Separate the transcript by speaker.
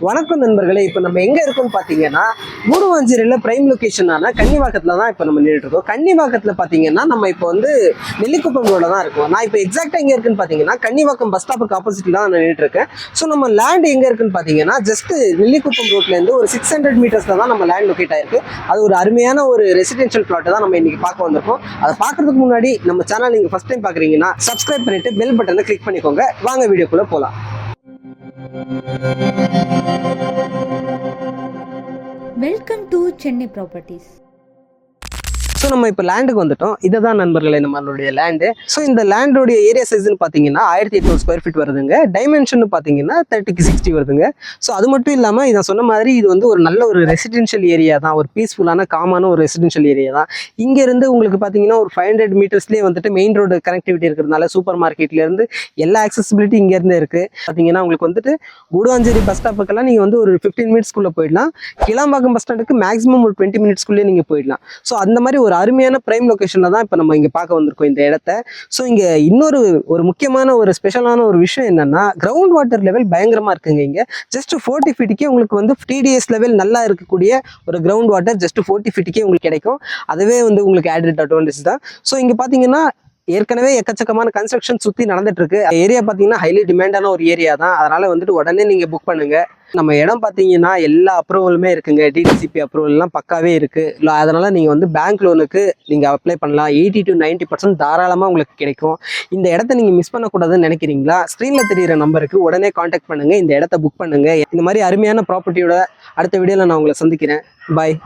Speaker 1: வணக்கம் நண்பர்களே. இப்போ நம்ம எங்கே இருக்கோம்னு பார்த்தீங்கன்னா கூடுவாஞ்சேரியில் பிரைம் லொக்கேஷனான கன்னிவாக்கத்தில் தான் இப்போ நம்ம நின்றுட்டு இருக்கோம். கன்னிவாக்கத்தில் பார்த்தீங்கன்னா நம்ம இப்போ வந்து நெல்லிக்குப்பம் ரோட தான் இருக்கோம். நான் இப்போ எக்ஸாக்டாக எங்கே இருக்குன்னு பார்த்தீங்கன்னா கன்னிவாக்கம் பஸ் ஸ்டாப்புக்கு ஆப்போசிட்டில் தான் நான் நின்றுட்டு இருக்கேன். ஸோ நம்ம லேண்ட் எங்கே இருக்குன்னு பார்த்தீங்கன்னா ஜஸ்ட் நெல்லிக்குப்பம் ரோட்லேருந்து ஒரு 600 மீட்டர்ஸில் தான் நம்ம லேண்ட் லொக்கேட் ஆயிருக்கு. அது ஒரு அருமையான ஒரு ரெசிடென்ஷியல் பிளாட்டை தான் நம்ம இன்னைக்கு பார்க்க வந்திருக்கோம். அதை பார்க்கறதுக்கு முன்னாடி நம்ம சேனல் நீங்கள் ஃபர்ஸ்ட் டைம் பார்க்குறீங்கன்னா சப்ஸ்கிரைப் பண்ணிட்டு பெல் பட்டனை கிளிக் பண்ணிக்கோங்க. வாங்க வீடியோக்குள்ளே போகலாம்.
Speaker 2: Welcome to Chennai properties.
Speaker 1: So நம்ம இப்போ லேண்டுக்கு வந்துட்டோம். இதை தான் நண்பர்களே நம்மளுடைய லேண்டு. ஸோ இந்த லேண்டோடைய ஏரியா சைஸ்ன்னு பார்த்தீங்கன்னா 1800 ஸ்கொயர் ஃபீட் வருதுங்க. டைமென்ஷன் பார்த்தீங்கன்னா 30க்கு 60 வருதுங்க. ஸோ அது மட்டும் இல்லாமல் இதை சொன்ன மாதிரி இது வந்து ஒரு நல்ல ஒரு ரெசிடென்ஷியல் ஏரியா தான், ஒரு பீஸ்ஃபுல்லான காமான ஒரு ரெசிடென்ஷியல் ஏரியா தான். இங்கேருந்து உங்களுக்கு பார்த்தீங்கன்னா ஒரு 500 மீட்டர்ஸ்லேயே வந்துட்டு மெயின் ரோடு கனெக்டிவிட்டி இருக்கிறதுனால சூப்பர் மார்க்கெட்லேருந்து எல்லா ஆக்சசிபிலிட்டி இங்கேருந்து இருக்குது. பார்த்தீங்கன்னா உங்களுக்கு வந்துட்டு கூடுவாஞ்சேரி பஸ் ஸ்டாப்புக்கெல்லாம் நீங்கள் வந்து ஒரு 15 மினிட்ஸ்க்குள்ளே போயிடலாம். கிளாம்பாக்கம் பஸ் ஸ்டாண்டுக்கு மேக்ஸிமம் ஒரு 20 மினிட்ஸ்க்குள்ளேயே நீங்கள் போயிடலாம். ஸோ அந்த மாதிரி ஒரு அருமையான பிரைம் லொகேஷன்ல தான் இப்போ நம்ம இங்கே பார்க்க வந்திருக்கோம் இந்த இடத்த. ஸோ இங்கே இன்னொரு முக்கியமான ஒரு ஸ்பெஷலான ஒரு விஷயம் என்னன்னா கிரவுண்ட் வாட்டர் லெவல் பயங்கரமா இருக்குங்க. இங்கே ஜஸ்ட் 40 ஃபீட்டுக்கே உங்களுக்கு வந்து TDS லெவல் நல்லா இருக்கக்கூடிய ஒரு கிரவுண்ட் வாட்டர் ஜஸ்ட் 40 ஃபீட்டுக்கே உங்களுக்கு கிடைக்கும். அதுவே வந்து உங்களுக்கு ஆடட் அட்வான்டேஜ் தான். ஸோ இங்கே பார்த்தீங்கன்னா ஏற்கனவே எக்கச்சக்கமான கன்ஸ்ட்ரக்ஷன் சுற்றி நடந்துட்டு இருக்கு. ஏரியா பார்த்தீங்கன்னா ஹைலி டிமாண்டான ஒரு ஏரியா தான். அதனால வந்துட்டு உடனே நீங்கள் புக் பண்ணுங்க. நம்ம இடம் பார்த்தீங்கன்னா எல்லா அப்ரூவலுமே இருக்குங்க. DTCP அப்ரூவல்லாம் பக்காவே இருக்கு. அதனால நீங்கள் வந்து பேங்க் லோனுக்கு நீங்கள் அப்ளை பண்ணலாம். 80 to 90% தாராளமாக உங்களுக்கு கிடைக்கும். இந்த இடத்த நீங்கள் மிஸ் பண்ணக்கூடாதுன்னு நினைக்கிறீங்களா? ஸ்க்ரீனில் தெரியிற நம்பருக்கு உடனே காண்டாக்ட் பண்ணுங்க. இந்த இடத்த புக் பண்ணுங்க. இந்த மாதிரி அருமையான ப்ராப்பர்ட்டியோட அடுத்த வீடியோவில் நான் உங்களை சந்திக்கிறேன். பாய்.